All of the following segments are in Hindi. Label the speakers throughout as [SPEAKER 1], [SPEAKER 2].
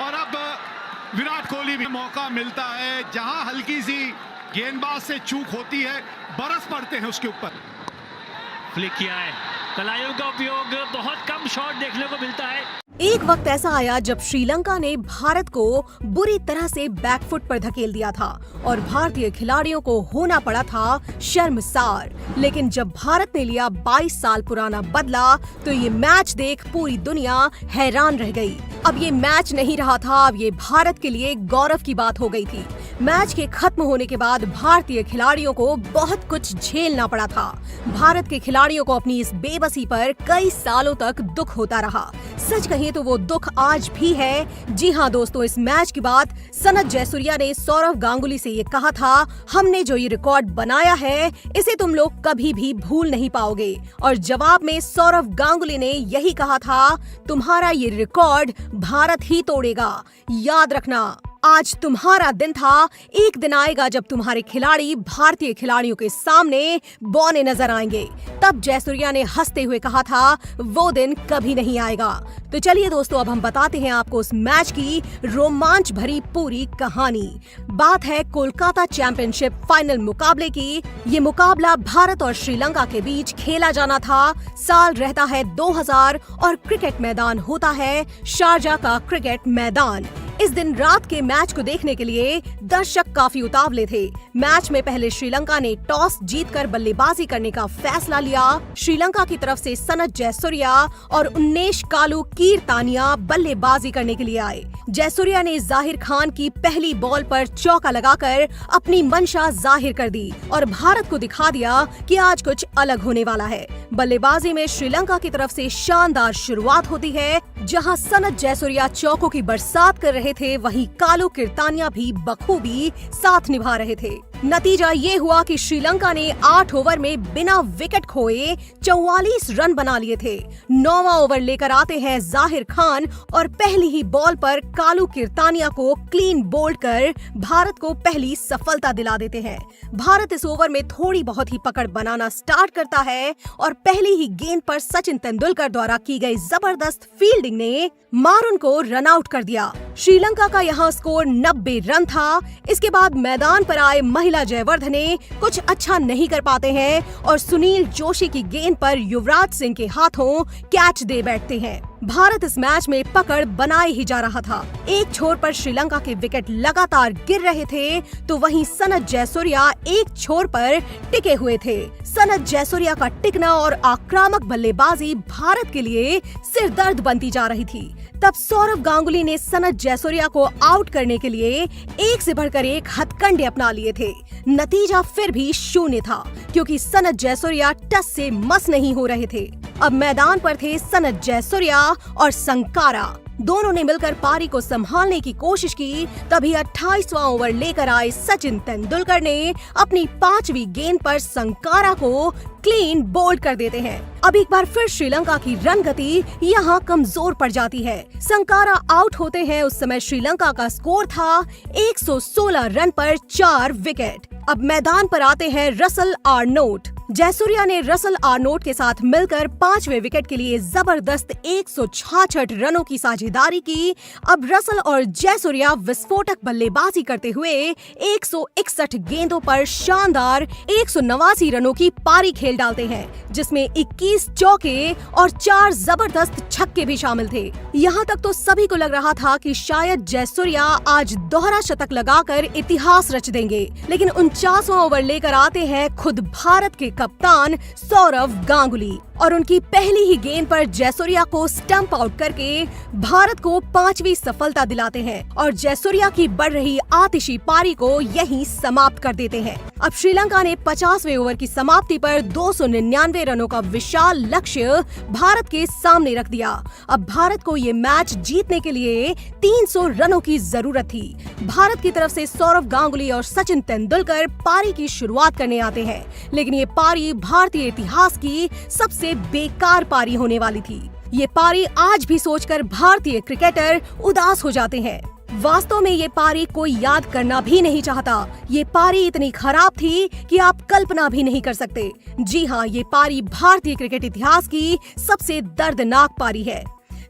[SPEAKER 1] और अब विराट कोहली भी मौका मिलता है, जहां हल्की सी गेंदबाज से चूक होती है, बरस पड़ते हैं उसके ऊपर।
[SPEAKER 2] फ्लिक किया है, कलाइयों का उपयोग, बहुत कम शॉट देखने को मिलता है।
[SPEAKER 3] एक वक्त ऐसा आया जब श्रीलंका ने भारत को बुरी तरह से बैकफुट पर धकेल दिया था और भारतीय खिलाड़ियों को होना पड़ा था शर्मसार। लेकिन जब भारत ने लिया 22 साल पुराना बदला तो ये मैच देख पूरी दुनिया हैरान रह गई। अब ये मैच नहीं रहा था, अब ये भारत के लिए गौरव की बात हो गई थी। मैच के खत्म होने के बाद भारतीय खिलाड़ियों को बहुत कुछ झेलना पड़ा था। भारत के खिलाड़ियों को अपनी इस बेबसी पर कई सालों तक दुख होता रहा। सच कहें तो वो दुख आज भी है। जी हाँ दोस्तों, इस मैच के बाद सनत जयसूर्या ने सौरव गांगुली से ये कहा था, हमने जो ये रिकॉर्ड बनाया है इसे तुम लोग कभी भी भूल नहीं पाओगे। और जवाब में सौरव गांगुली ने यही कहा था, तुम्हारा ये रिकॉर्ड भारत ही तोड़ेगा, याद रखना। आज तुम्हारा दिन था, एक दिन आएगा जब तुम्हारे खिलाड़ी भारतीय खिलाड़ियों के सामने बौने नजर आएंगे। तब जयसूर्या ने हंसते हुए कहा था, वो दिन कभी नहीं आएगा। तो चलिए दोस्तों, अब हम बताते हैं आपको उस मैच की रोमांच भरी पूरी कहानी। बात है कोलकाता चैंपियनशिप फाइनल मुकाबले की। ये मुकाबला भारत और श्रीलंका के बीच खेला जाना था। साल रहता है 2000 और क्रिकेट मैदान होता है शारजा का क्रिकेट मैदान। इस दिन रात के मैच को देखने के लिए दर्शक काफी उतावले थे। मैच में पहले श्रीलंका ने टॉस जीतकर बल्लेबाजी करने का फैसला लिया। श्रीलंका की तरफ से सनत जयसूर्या और उन्नेश कालू कीर्तानिया बल्लेबाजी करने के लिए आए। जयसूर्या ने जाहिर खान की पहली बॉल पर चौका लगाकर अपनी मंशा जाहिर कर दी और भारत को दिखा दिया कि आज कुछ अलग होने वाला है। बल्लेबाजी में श्रीलंका की तरफ से शानदार शुरुआत होती है। जहां सनत जयसूर्या चौकों की बरसात कर रहे थे, वहीं कालू कीर्तानिया भी बखूबी साथ निभा रहे थे। नतीजा ये हुआ कि श्रीलंका ने 8 ओवर में बिना विकेट खोए 44 रन बना लिए थे। 9वां ओवर लेकर आते हैं जाहिर खान और पहली ही बॉल पर कालू कीर्तानिया को क्लीन बोल्ड कर भारत को पहली सफलता दिला देते हैं। भारत इस ओवर में थोड़ी बहुत ही पकड़ बनाना स्टार्ट करता है और पहली ही गेंद पर सचिन तेंदुलकर द्वारा की गई जबरदस्त फील्डिंग ने मारून को रन आउट कर दिया। श्रीलंका का यहाँ स्कोर 90 रन था। इसके बाद मैदान पर आए महिला जयवर्धने कुछ अच्छा नहीं कर पाते हैं और सुनील जोशी की गेंद पर युवराज सिंह के हाथों कैच दे बैठते हैं। भारत इस मैच में पकड़ बनाए ही जा रहा था। एक छोर पर श्रीलंका के विकेट लगातार गिर रहे थे तो वहीं सनत जयसूर्या एक छोर पर टिके हुए थे। सनत जयसूर्या का टिकना और आक्रामक बल्लेबाजी भारत के लिए सिरदर्द बनती जा रही थी। तब सौरव गांगुली ने सनत जयसूर्या को आउट करने के लिए एक से बढ़कर एक हथकंडे अपना लिए थे। नतीजा फिर भी शून्य था क्योंकि सनत जयसूर्या टस से मस नहीं हो रहे थे। अब मैदान पर थे सनत जयसूर्या और संकारा। दोनों ने मिलकर पारी को संभालने की कोशिश की। तभी 28वां ओवर लेकर आए सचिन तेंदुलकर ने अपनी 5वीं गेंद पर संकारा को क्लीन बोल्ड कर देते हैं। अब एक बार फिर श्रीलंका की रन गति यहाँ कमजोर पड़ जाती है। संकारा आउट होते हैं। उस समय श्रीलंका का स्कोर था 116 रन पर 4 विकेट। अब मैदान पर आते हैं रसल आर्नोट। जयसूर्या ने रसल आर्नोट के साथ मिलकर 5वें विकेट के लिए जबरदस्त 166 रनों की साझेदारी की। अब रसल और जयसूर्या विस्फोटक बल्लेबाजी करते हुए 161 गेंदों पर शानदार 189 रनों की पारी खेल डालते हैं, जिसमें 21 चौके और 4 जबरदस्त छक्के भी शामिल थे। यहाँ तक तो सभी को लग रहा था कि शायद जयसूर्या आज दोहरा शतक लगाकर इतिहास रच देंगे, लेकिन 49वां ओवर लेकर आते हैं खुद भारत के कप्तान सौरव गांगुली और उनकी पहली ही गेंद पर जयसूर्या को स्टंप आउट करके भारत को 5वीं सफलता दिलाते हैं और जयसूर्या की बढ़ रही आतिशी पारी को यहीं समाप्त कर देते हैं। अब श्रीलंका ने 50वें ओवर की समाप्ति पर 299 रनों का विशाल लक्ष्य भारत के सामने रख दिया। अब भारत को ये मैच जीतने के लिए 300 रनों की जरूरत थी। भारत की तरफ से सौरव गांगुली और सचिन तेंदुलकर पारी की शुरुआत करने आते हैं, लेकिन ये पारी भारतीय इतिहास की सबसे बेकार पारी होने वाली थी। ये पारी आज भी सोचकर भारतीय क्रिकेटर उदास हो जाते हैं। वास्तव में ये पारी कोई याद करना भी नहीं चाहता। ये पारी इतनी खराब थी कि आप कल्पना भी नहीं कर सकते। जी हाँ, ये पारी भारतीय क्रिकेट इतिहास की सबसे दर्दनाक पारी है।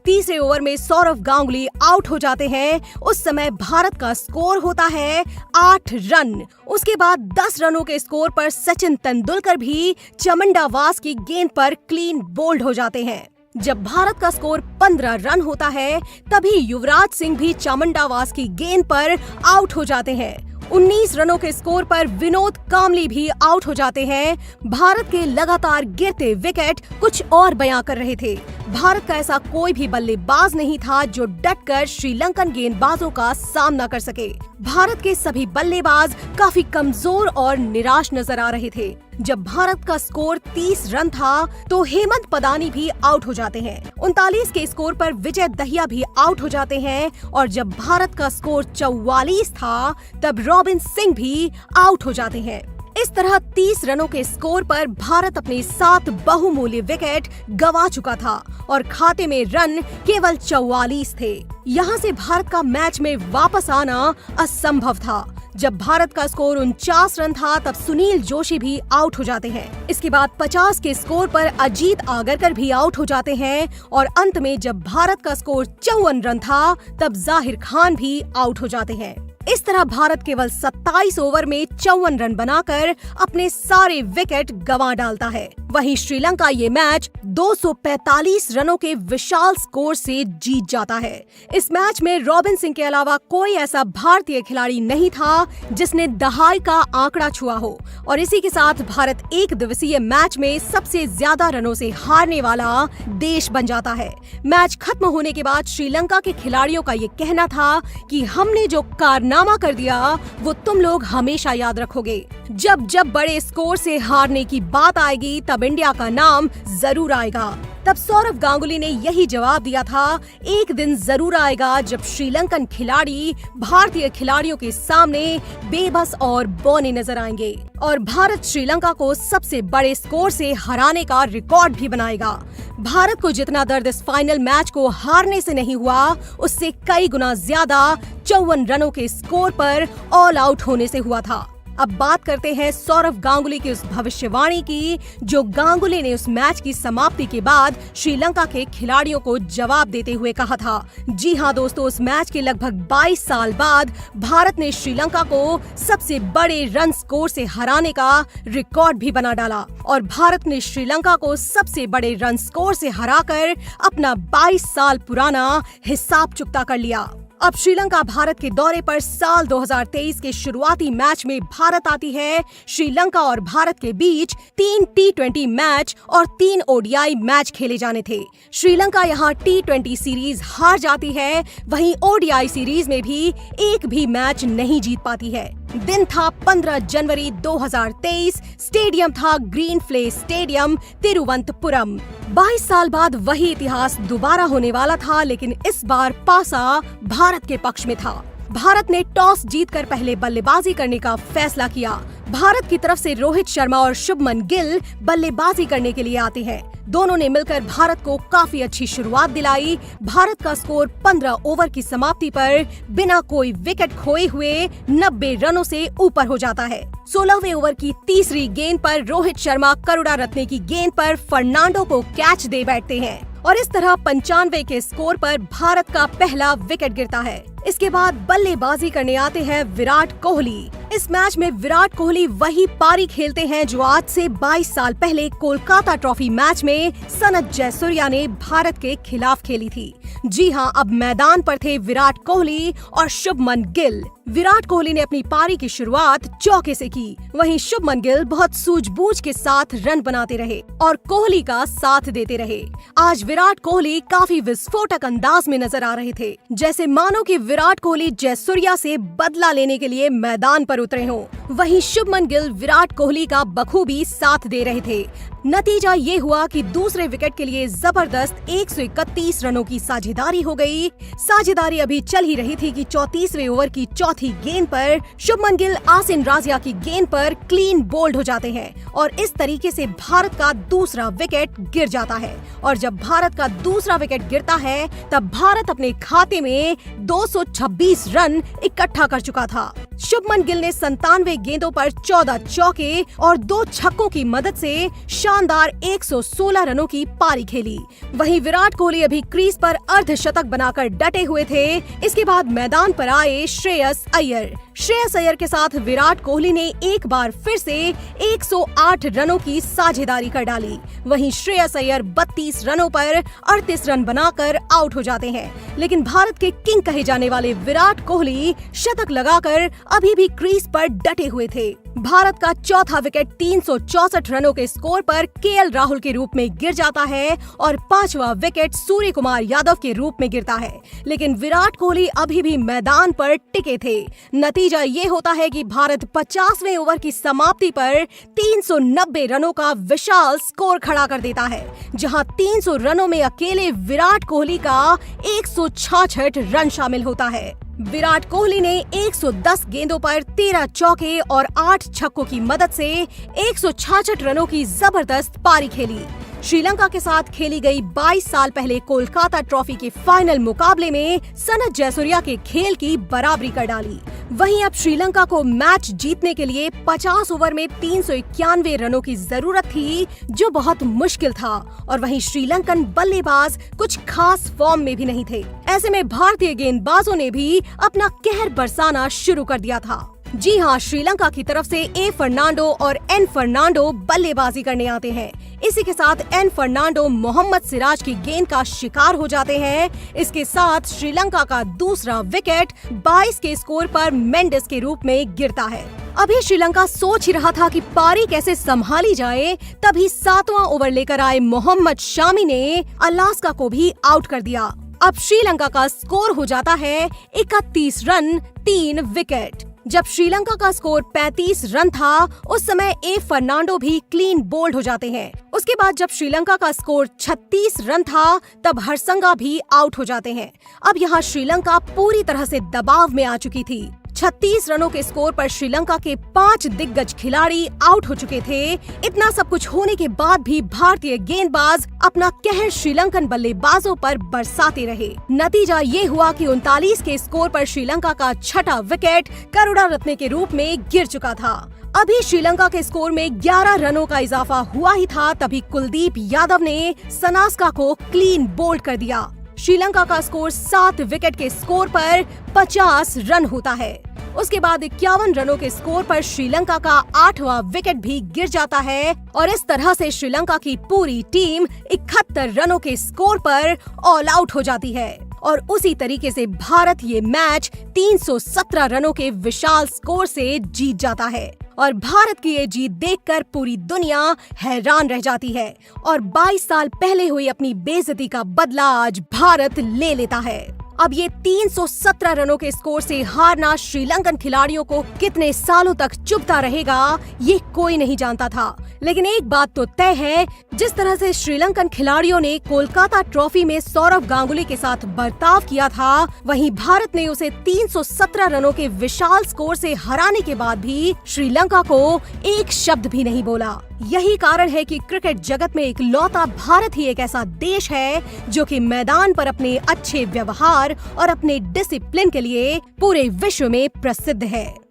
[SPEAKER 3] तीसरे ओवर में सौरव गांगुली आउट हो जाते हैं। उस समय भारत का स्कोर होता है 8 रन। उसके बाद 10 रनों के स्कोर पर सचिन तेंदुलकर भी चमंडावास की गेंद पर क्लीन बोल्ड हो जाते हैं। जब भारत का स्कोर 15 रन होता है तभी युवराज सिंह भी चामुंडावास की गेंद पर आउट हो जाते हैं। 19 रनों के स्कोर पर विनोद कांबली भी आउट हो जाते हैं। भारत के लगातार गिरते विकेट कुछ और बयां कर रहे थे। भारत का ऐसा कोई भी बल्लेबाज नहीं था जो डटकर श्रीलंकन गेंदबाजों का सामना कर सके। भारत के सभी बल्लेबाज काफी कमजोर और निराश नजर आ रहे थे। जब भारत का स्कोर 30 रन था तो हेमंत पदानी भी आउट हो जाते हैं। 39 के स्कोर पर विजय दहिया भी आउट हो जाते हैं और जब भारत का स्कोर 44 था तब रॉबिन सिंह भी आउट हो जाते हैं। इस तरह 30 रनों के स्कोर पर भारत अपने 7 बहुमूल्य विकेट गंवा चुका था और खाते में रन केवल 44 थे। यहाँ से भारत का मैच में वापस आना असंभव था। जब भारत का स्कोर 49 रन था तब सुनील जोशी भी आउट हो जाते हैं। इसके बाद 50 के स्कोर पर अजीत आगरकर भी आउट हो जाते हैं और अंत में जब भारत का स्कोर 54 रन था तब जाहिर खान भी आउट हो जाते हैं। इस तरह भारत केवल 27 ओवर में 54 रन बनाकर अपने सारे विकेट गंवा डालता है। वहीं श्रीलंका ये मैच 245 रनों के विशाल स्कोर से जीत जाता है। इस मैच में रॉबिन सिंह के अलावा कोई ऐसा भारतीय खिलाड़ी नहीं था जिसने दहाई का आंकड़ा छुआ हो और इसी के साथ भारत एक दिवसीय मैच में सबसे ज्यादा रनों से हारने वाला देश बन जाता है। मैच खत्म होने के बाद श्रीलंका के खिलाड़ियों का ये कहना था कि हमने जो कारनामा कर दिया वो तुम लोग हमेशा याद रखोगे। जब जब बड़े स्कोर से हारने की बात आएगी तब इंडिया का नाम जरूर आएगा। तब सौरव गांगुली ने यही जवाब दिया था, एक दिन जरूर आएगा जब श्रीलंकन खिलाड़ी भारतीय खिलाड़ियों के सामने बेबस और बौने नजर आएंगे और भारत श्रीलंका को सबसे बड़े स्कोर से हराने का रिकॉर्ड भी बनाएगा। भारत को जितना दर्द इस फाइनल मैच को हारने से नहीं हुआ उससे कई गुना ज्यादा 54 रनों के स्कोर पर ऑल आउट होने से हुआ था। अब बात करते हैं सौरव गांगुली की उस भविष्यवाणी की जो गांगुली ने उस मैच की समाप्ति के बाद श्रीलंका के खिलाड़ियों को जवाब देते हुए कहा था। जी हां दोस्तों, उस मैच के लगभग 22 साल बाद भारत ने श्रीलंका को सबसे बड़े रन स्कोर से हराने का रिकॉर्ड भी बना डाला और भारत ने श्रीलंका को सबसे बड़े रन स्कोर से हराकर अपना 22 साल पुराना हिसाब चुकता कर लिया। अब श्रीलंका भारत के दौरे पर साल 2023 के शुरुआती मैच में भारत आती है। श्रीलंका और भारत के बीच 3 T20 मैच और 3 ODI मैच खेले जाने थे। श्रीलंका यहां T20 सीरीज हार जाती है, वहीं ODI सीरीज में भी एक भी मैच नहीं जीत पाती है। दिन था 15 जनवरी 2023, स्टेडियम था ग्रीन फ्ले स्टेडियम तिरुवनंतपुरम। 22 साल बाद वही इतिहास दोबारा होने वाला था, लेकिन इस बार पासा भारत के पक्ष में था। भारत ने टॉस जीतकर पहले बल्लेबाजी करने का फैसला किया। भारत की तरफ से रोहित शर्मा और शुभमन गिल बल्लेबाजी करने के लिए आते हैं। दोनों ने मिलकर भारत को काफी अच्छी शुरुआत दिलाई। भारत का स्कोर 15 ओवर की समाप्ति पर बिना कोई विकेट खोए हुए 90 रनों से ऊपर हो जाता है। 16वें ओवर की तीसरी गेंद पर रोहित शर्मा करुणा रत्ने की गेंद पर फर्नांडो को कैच दे बैठते हैं और इस तरह 95 के स्कोर पर भारत का पहला विकेट गिरता है। इसके बाद बल्लेबाजी करने आते हैं विराट कोहली। इस मैच में विराट कोहली वही पारी खेलते हैं जो आज से 22 साल पहले कोलकाता ट्रॉफी मैच में सनत जयसूर्या ने भारत के खिलाफ खेली थी। जी हां, अब मैदान पर थे विराट कोहली और शुभमन गिल। विराट कोहली ने अपनी पारी की शुरुआत चौके से की, वहीं शुभमन गिल बहुत सूझबूझ के साथ रन बनाते रहे और कोहली का साथ देते रहे। आज विराट कोहली काफी विस्फोटक अंदाज में नजर आ रहे थे, जैसे मानो कि विराट कोहली जयसूर्या से बदला लेने के लिए मैदान पर उतरे हों। वहीं शुभमन गिल विराट कोहली का बखूबी साथ दे रहे थे। नतीजा ये हुआ कि दूसरे विकेट के लिए जबरदस्त 131 रनों की साझेदारी हो गई। साझेदारी अभी चल ही रही थी कि 34वें ओवर की चौथी गेंद पर शुभमन गिल आसिन राजिया की गेंद पर क्लीन बोल्ड हो जाते हैं और इस तरीके से भारत का दूसरा विकेट गिर जाता है। और जब भारत का दूसरा विकेट गिरता है तब भारत अपने खाते में 226 रन इकट्ठा कर चुका था। शुभमन गिल ने 97 गेंदों पर 14 चौके और 2 छक्कों की मदद से शानदार 116 रनों की पारी खेली। वहीं विराट कोहली अभी क्रीज पर अर्धशतक बनाकर डटे हुए थे। इसके बाद मैदान पर आए श्रेयस अय्यर। श्रेयस अय्यर के साथ विराट कोहली ने एक बार फिर से 108 रनों की साझेदारी कर डाली। वहीं श्रेयस अय्यर 32 रनों पर 38 रन बनाकर आउट हो जाते हैं। लेकिन भारत के किंग कहे जाने वाले विराट कोहली शतक लगाकर अभी भी क्रीज पर डटे हुए थे। भारत का चौथा विकेट 364 रनों के स्कोर पर केएल राहुल के रूप में गिर जाता है और 5वां विकेट सूर्य कुमार यादव के रूप में गिरता है। लेकिन विराट कोहली अभी भी मैदान पर टिके थे। नतीजा ये होता है कि भारत 50वें ओवर की समाप्ति पर 390 रनों का विशाल स्कोर खड़ा कर देता है, जहां 300 रनों में अकेले विराट कोहली का 166 रन शामिल होता है। विराट कोहली ने 110 गेंदों पर 13 चौके और 8 छक्कों की मदद से 166 रनों की जबरदस्त पारी खेली। श्रीलंका के साथ खेली गई 22 साल पहले कोलकाता ट्रॉफी के फाइनल मुकाबले में सनत जयसूर्या के खेल की बराबरी कर डाली। वहीं अब श्रीलंका को मैच जीतने के लिए 50 ओवर में 391 रनों की जरूरत थी, जो बहुत मुश्किल था। और वहीं श्रीलंकन बल्लेबाज कुछ खास फॉर्म में भी नहीं थे। ऐसे में भारतीय गेंदबाजों ने भी अपना कहर बरसाना शुरू कर दिया था। जी हाँ, श्रीलंका की तरफ से ए फर्नांडो और एन फर्नांडो बल्लेबाजी करने आते हैं। इसी के साथ एन फर्नांडो मोहम्मद सिराज की गेंद का शिकार हो जाते हैं। इसके साथ श्रीलंका का दूसरा विकेट 22 के स्कोर पर मेंडिस के रूप में गिरता है। अभी श्रीलंका सोच ही रहा था कि पारी कैसे संभाली जाए, तभी 7वां ओवर लेकर आए मोहम्मद शामी ने अलास्का को भी आउट कर दिया। अब श्रीलंका का स्कोर हो जाता है 31 रन 3 विकेट। जब श्रीलंका का स्कोर 35 रन था, उस समय ए फर्नांडो भी क्लीन बोल्ड हो जाते हैं। उसके बाद जब श्रीलंका का स्कोर 36 रन था, तब हरसंगा भी आउट हो जाते हैं। अब यहाँ श्रीलंका पूरी तरह से दबाव में आ चुकी थी। 36 रनों के स्कोर पर श्रीलंका के 5 दिग्गज खिलाड़ी आउट हो चुके थे। इतना सब कुछ होने के बाद भी भारतीय गेंदबाज अपना कहर श्रीलंकन बल्लेबाजों पर बरसाते रहे। नतीजा ये हुआ कि 39 के स्कोर पर श्रीलंका का छठा विकेट करुणारत्ने के रूप में गिर चुका था। अभी श्रीलंका के स्कोर में 11 रनों का इजाफा हुआ ही था, तभी कुलदीप यादव ने सनास्का को क्लीन बोल्ड कर दिया। श्रीलंका का स्कोर 7 विकेट के स्कोर पर 50 रन होता है। उसके बाद 51 रनों के स्कोर पर श्रीलंका का 8वां विकेट भी गिर जाता है और इस तरह से श्रीलंका की पूरी टीम 71 रनों के स्कोर पर ऑल आउट हो जाती है। और उसी तरीके से भारत ये मैच 317 रनों के विशाल स्कोर से जीत जाता है। और भारत की ये जीत देखकर पूरी दुनिया हैरान रह जाती है और 22 साल पहले हुई अपनी बेइज्जती का बदला आज भारत ले लेता है। अब ये 317 रनों के स्कोर से हारना श्रीलंकन खिलाड़ियों को कितने सालों तक चुभता रहेगा, ये कोई नहीं जानता था। लेकिन एक बात तो तय है, जिस तरह से श्रीलंकन खिलाड़ियों ने कोलकाता ट्रॉफी में सौरव गांगुली के साथ बर्ताव किया था, वहीं भारत ने उसे 317 रनों के विशाल स्कोर से हराने के बाद भी श्रीलंका को एक शब्द भी नहीं बोला। यही कारण है कि क्रिकेट जगत में इकलौता भारत ही एक ऐसा देश है जो कि मैदान पर अपने अच्छे व्यवहार और अपने डिसिप्लिन के लिए पूरे विश्व में प्रसिद्ध है।